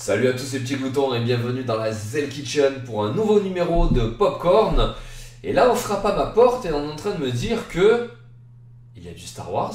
Salut à tous ces petits gloutons et bienvenue dans la Zell Kitchen pour un nouveau numéro de Popcorn. Et là on frappe à ma porte et on est en train de me dire que... il y a du Star Wars.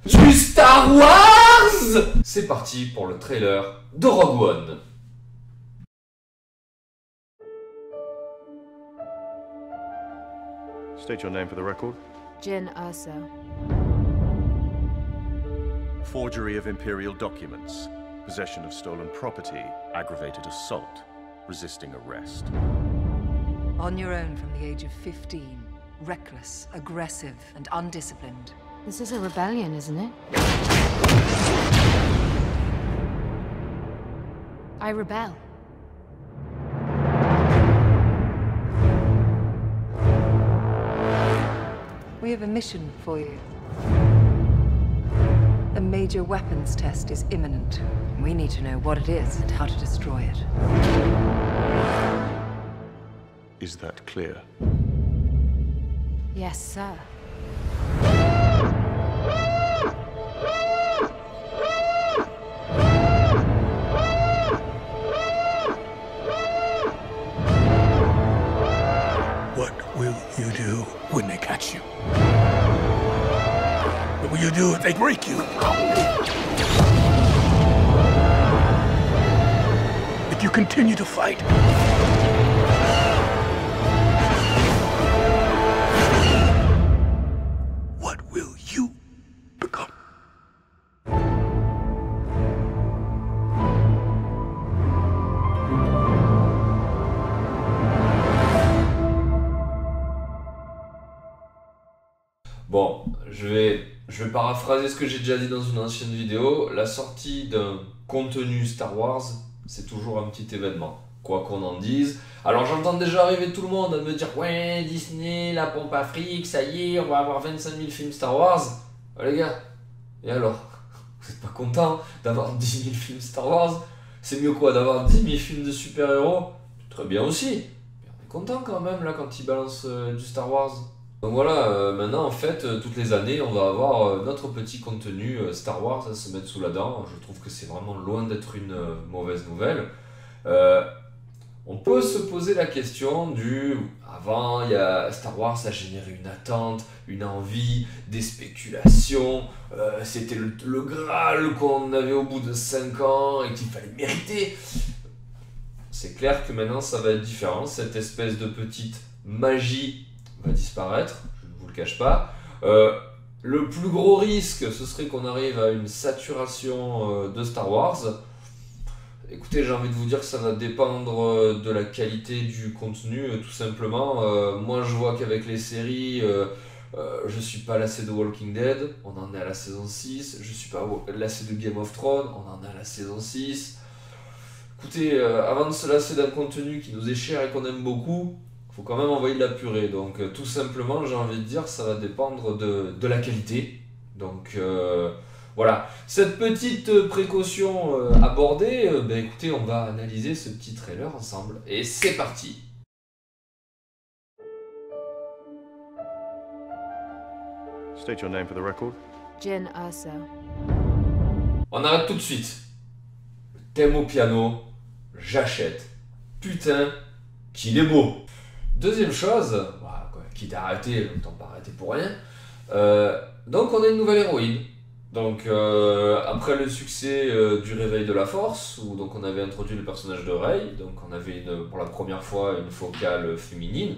Du Star Wars! C'est parti pour le trailer de Rogue One. State your name for the record. Jyn Erso. Forgery of Imperial documents. Possession of stolen property. Aggravated assault. Resisting arrest. On your own from the age of 15. Reckless, aggressive, and undisciplined. This is a rebellion, isn't it? I rebel. We have a mission for you. A major weapons test is imminent. We need to know what it is and how to destroy it. Is that clear? Yes, sir. What will you do when they catch you? What will you do if they break you? If you continue to fight? What will you become? Bon, je vais paraphraser ce que j'ai déjà dit dans une ancienne vidéo. La sortie d'un contenu Star Wars, c'est toujours un petit événement, quoi qu'on en dise. Alors j'entends déjà arriver tout le monde à me dire « Ouais, Disney, la pompe à fric, ça y est, on va avoir 25 000 films Star Wars. » Les gars, et alors? Vous êtes pas contents d'avoir 10 000 films Star Wars? C'est mieux quoi, d'avoir 10 000 films de super-héros? Très bien aussi. Mais on est content quand même là quand ils balancent du Star Wars. Donc voilà, maintenant en fait, toutes les années, on va avoir notre petit contenu Star Wars à se mettre sous la dent. Je trouve que c'est vraiment loin d'être une mauvaise nouvelle. On peut se poser la question du... Avant, il y a Star Wars, ça générait une attente, une envie, des spéculations. C'était le Graal qu'on avait au bout de 5 ans et qu'il fallait mériter. C'est clair que maintenant, ça va être différent. Cette espèce de petite magie va disparaître, je ne vous le cache pas. Le plus gros risque, ce serait qu'on arrive à une saturation de Star Wars. Écoutez, j'ai envie de vous dire que ça va dépendre de la qualité du contenu, tout simplement. Moi, je vois qu'avec les séries, je suis pas lassé de Walking Dead, on en est à la saison 6. Je suis pas lassé de Game of Thrones, on en est à la saison 6. Écoutez, avant de se lasser d'un contenu qui nous est cher et qu'on aime beaucoup, faut quand même envoyer de la purée. Donc tout simplement, j'ai envie de dire, ça va dépendre de la qualité. Donc voilà, cette petite précaution abordée, écoutez, on va analyser ce petit trailer ensemble. Et c'est parti. State your name for the record. Jyn Erso. On arrête tout de suite. Le thème au piano, j'achète. Putain, qu'il est beau. Deuxième chose, voilà, quoi, quitte à arrêter, autant pas arrêter pour rien. Donc on a une nouvelle héroïne. Donc après le succès du Réveil de la Force, où donc on avait introduit le personnage de Rey, donc on avait pour la première fois une focale féminine,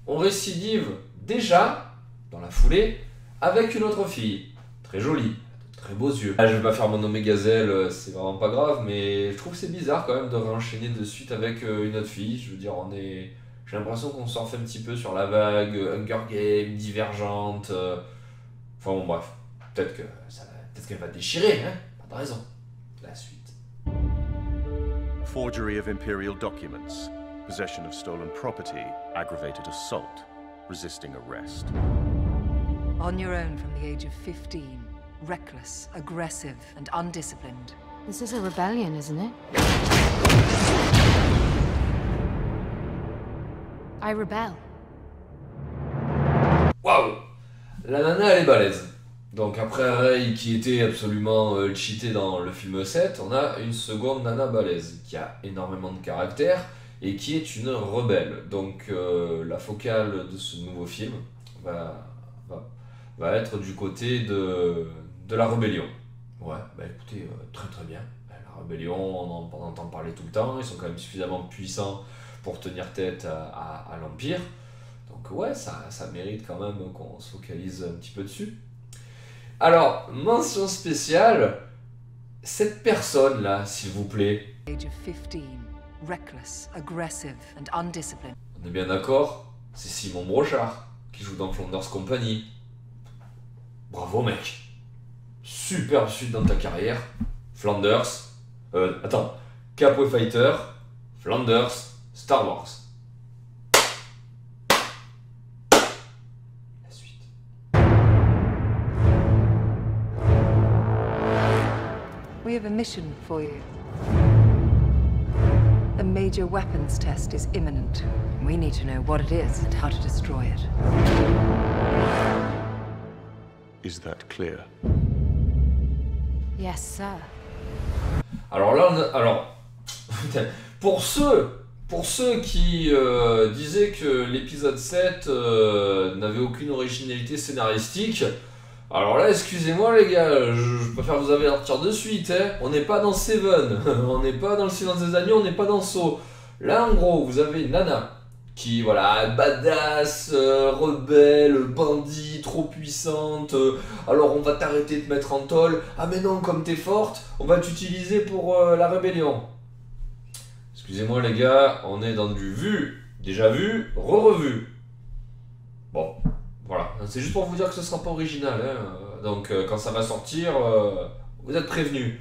on récidive déjà, dans la foulée, avec une autre fille, très jolie, de très beaux yeux. Là, je vais pas faire mon Omega Zell, c'est vraiment pas grave, mais je trouve que c'est bizarre quand même de réenchaîner de suite avec une autre fille. Je veux dire, j'ai l'impression qu'on surfe un petit peu sur la vague Hunger Games, Divergente. Enfin bon, bref, peut-être qu'elle va déchirer, hein, pas de raison. La suite. Forgery of Imperial documents. Possession of stolen property. Aggravated assault. Resisting arrest. On your own from the age of 15. Reckless, aggressive, and undisciplined. This is a rebellion, isn't it? I rebel. Waouh! La nana, elle est balèze. Donc après Rey qui était absolument cheaté dans le film 7, on a une seconde nana balèze qui a énormément de caractère et qui est une rebelle. Donc la focale de ce nouveau film va être du côté de la rébellion. Ouais, bah écoutez, très très bien. La rébellion, on en entend parler tout le temps, ils sont quand même suffisamment puissants pour tenir tête à l'Empire. Donc ouais, ça mérite quand même qu'on se focalise un petit peu dessus. Alors, mention spéciale, cette personne-là, s'il vous plaît. Age of 15, reckless, aggressive and undisciplined. On est bien d'accord? C'est Simon Brochard qui joue dans Flanders Company. Bravo mec. Superbe suite dans ta carrière. Flanders. Capway Fighter. Flanders. Star Wars. La suite. We have a mission for you. A major weapons test is imminent. We need to know what it is and how to destroy it. Is that clear? Yes, sir. Alors là, pour ceux qui disaient que l'épisode 7 n'avait aucune originalité scénaristique, alors là, excusez-moi les gars, je préfère vous avertir de suite, hein. On n'est pas dans Seven, on n'est pas dans le Silence des Agneaux, on n'est pas dans Saw. Là, en gros, vous avez Nana, qui, voilà, badass, rebelle, bandit, trop puissante, alors on va t'arrêter de te mettre en tôle, ah mais non, comme t'es forte, on va t'utiliser pour la rébellion. Excusez-moi les gars, on est dans du vu, déjà vu, re-revu. Bon, voilà, c'est juste pour vous dire que ce sera pas original, hein. Donc quand ça va sortir, vous êtes prévenus.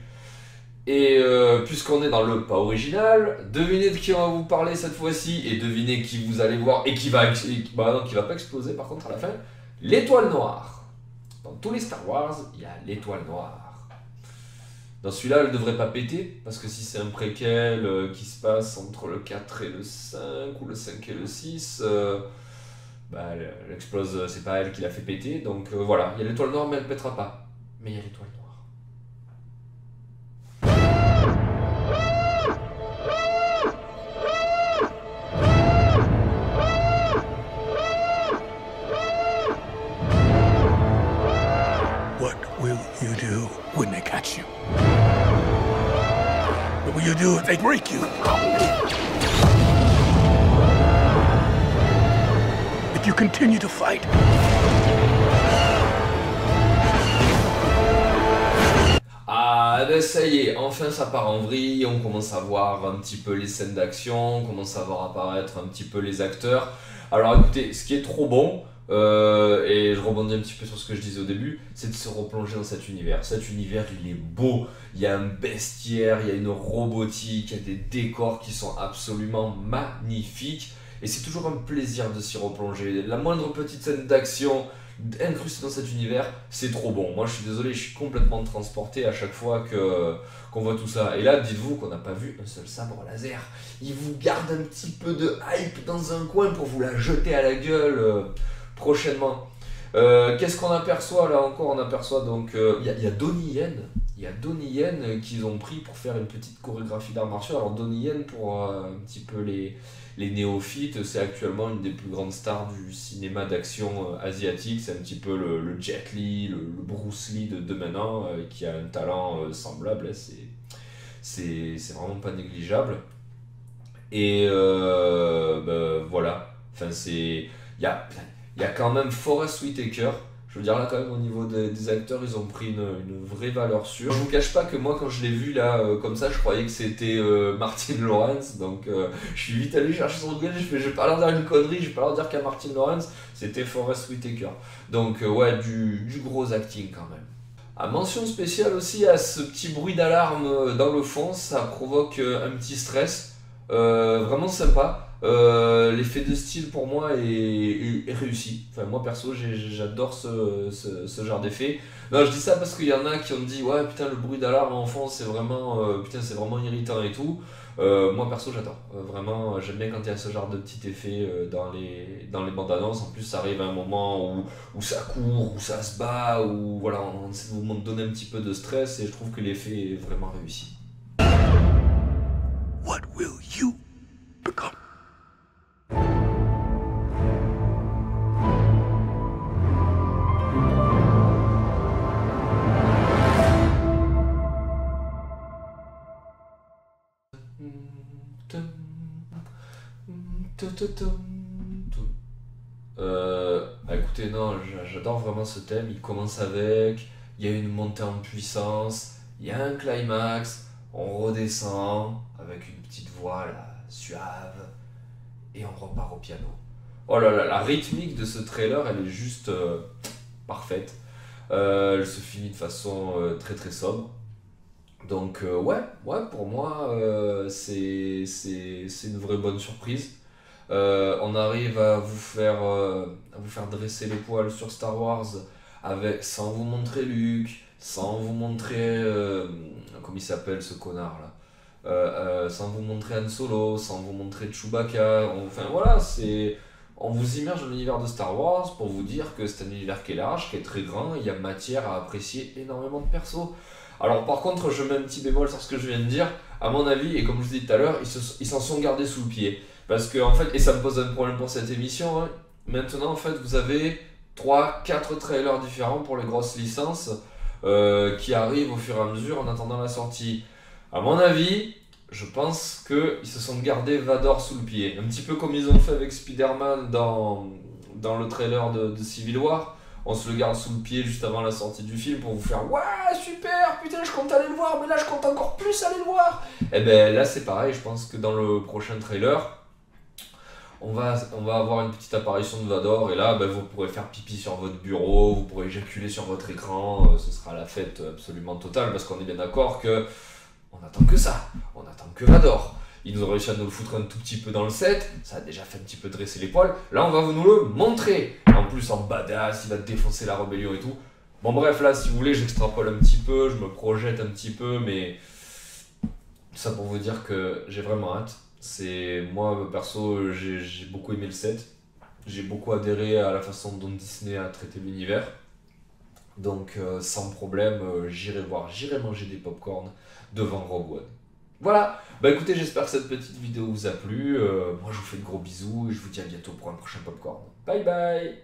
Et puisqu'on est dans le pas original, devinez de qui on va vous parler cette fois-ci, et devinez qui vous allez voir, et qui va pas exploser par contre à la fin, l'étoile noire. Dans tous les Star Wars, il y a l'étoile noire. Dans celui-là, elle ne devrait pas péter, parce que si c'est un préquel qui se passe entre le 4 et le 5, ou le 5 et le 6, elle explose, c'est pas elle qui l'a fait péter, donc voilà, il y a l'étoile noire mais elle ne pètera pas. Mais il y a l'étoile noire. What will you do when they catch you? What will you do if they break you? If you continue to fight? Ah ben ça y est, enfin ça part en vrille, on commence à voir un petit peu les scènes d'action, on commence à voir apparaître un petit peu les acteurs. Alors écoutez, ce qui est trop bon, et je rebondis un petit peu sur ce que je disais au début, c'est de se replonger dans cet univers. Cet univers, il est beau, il y a un bestiaire, il y a une robotique, il y a des décors qui sont absolument magnifiques, et c'est toujours un plaisir de s'y replonger. La moindre petite scène d'action incrustée dans cet univers, c'est trop bon. Moi je suis désolé, je suis complètement transporté à chaque fois qu'on voit tout ça. Et là, dites-vous qu'on n'a pas vu un seul sabre laser. Il vous garde un petit peu de hype dans un coin pour vous la jeter à la gueule prochainement. Qu'est-ce qu'on aperçoit là encore? On aperçoit donc il y a Donnie Yen. Il y a Donnie Yen qu'ils ont pris pour faire une petite chorégraphie d'arts martiaux. Alors Donnie Yen, pour un petit peu les néophytes, c'est actuellement une des plus grandes stars du cinéma d'action asiatique. C'est un petit peu le Jet Li, le Bruce Lee de maintenant, qui a un talent semblable. C'est vraiment pas négligeable. Et voilà. Enfin, il y a quand même Forest Whitaker. Je veux dire là quand même au niveau des acteurs, ils ont pris une vraie valeur sûre. Je vous cache pas que moi quand je l'ai vu là comme ça, je croyais que c'était Martin Lawrence, donc je suis vite allé chercher son Google, je vais pas leur dire une connerie, je vais pas leur dire qu'à Martin Lawrence, c'était Forest Whitaker. Donc ouais, du gros acting quand même. À mention spéciale aussi à ce petit bruit d'alarme dans le fond, ça provoque un petit stress, vraiment sympa. L'effet de style pour moi est réussi. Enfin, moi perso, j'adore ce genre d'effet. Non, je dis ça parce qu'il y en a qui ont dit ouais putain le bruit d'alarme en fond c'est vraiment putain c'est vraiment irritant et tout. Moi perso j'adore. Vraiment j'aime bien quand il y a ce genre de petit effet dans les bandes annonces. En plus ça arrive à un moment où ça court, où ça se bat, où voilà on essaie de vous donner un petit peu de stress et je trouve que l'effet est vraiment réussi. What will you become? Écoutez, non, j'adore vraiment ce thème. Il commence avec, il y a une montée en puissance, il y a un climax, on redescend avec une petite voix là, suave, et on repart au piano. Oh là là, la rythmique de ce trailer, elle est juste parfaite. Elle se finit de façon très très sobre. Donc ouais, pour moi c'est une vraie bonne surprise. On arrive à vous faire dresser les poils sur Star Wars sans vous montrer Luke, sans vous montrer comment il s'appelle ce connard là, sans vous montrer Han Solo, sans vous montrer Chewbacca. Enfin voilà, on vous immerge dans l'univers de Star Wars pour vous dire que c'est un univers qui est large, qui est très grand, il y a matière à apprécier énormément de persos. Alors par contre, je mets un petit bémol sur ce que je viens de dire. À mon avis, et comme je vous dis tout à l'heure, ils s'en sont gardés sous le pied. Parce que en fait, et ça me pose un problème pour cette émission, hein, maintenant en fait vous avez 3-4 trailers différents pour les grosses licences qui arrivent au fur et à mesure en attendant la sortie. À mon avis, je pense qu'ils se sont gardés Vador sous le pied. Un petit peu comme ils ont fait avec Spider-Man dans le trailer de Civil War. On se le garde sous le pied juste avant la sortie du film pour vous faire « Ouais, super, putain, je compte aller le voir, mais là, je compte encore plus aller le voir !» Et ben là, c'est pareil, je pense que dans le prochain trailer, on va avoir une petite apparition de Vador, et là, ben, vous pourrez faire pipi sur votre bureau, vous pourrez éjaculer sur votre écran, ce sera la fête absolument totale, parce qu'on est bien d'accord que on attend que ça, on attend que Vador. Ils nous ont réussi à nous le foutre un tout petit peu dans le set, ça a déjà fait un petit peu dresser les poils. Là, on va nous le montrer. En plus, en badass, il va défoncer la rébellion et tout. Bon, bref, là, si vous voulez, j'extrapole un petit peu, je me projette un petit peu, mais tout ça pour vous dire que j'ai vraiment hâte. Moi, perso, j'ai beaucoup aimé le set. J'ai beaucoup adhéré à la façon dont Disney a traité l'univers. Donc, sans problème, j'irai manger des pop-corn devant Rogue One. Voilà, bah écoutez, j'espère que cette petite vidéo vous a plu. Moi je vous fais de gros bisous et je vous dis à bientôt pour un prochain popcorn. Bye bye.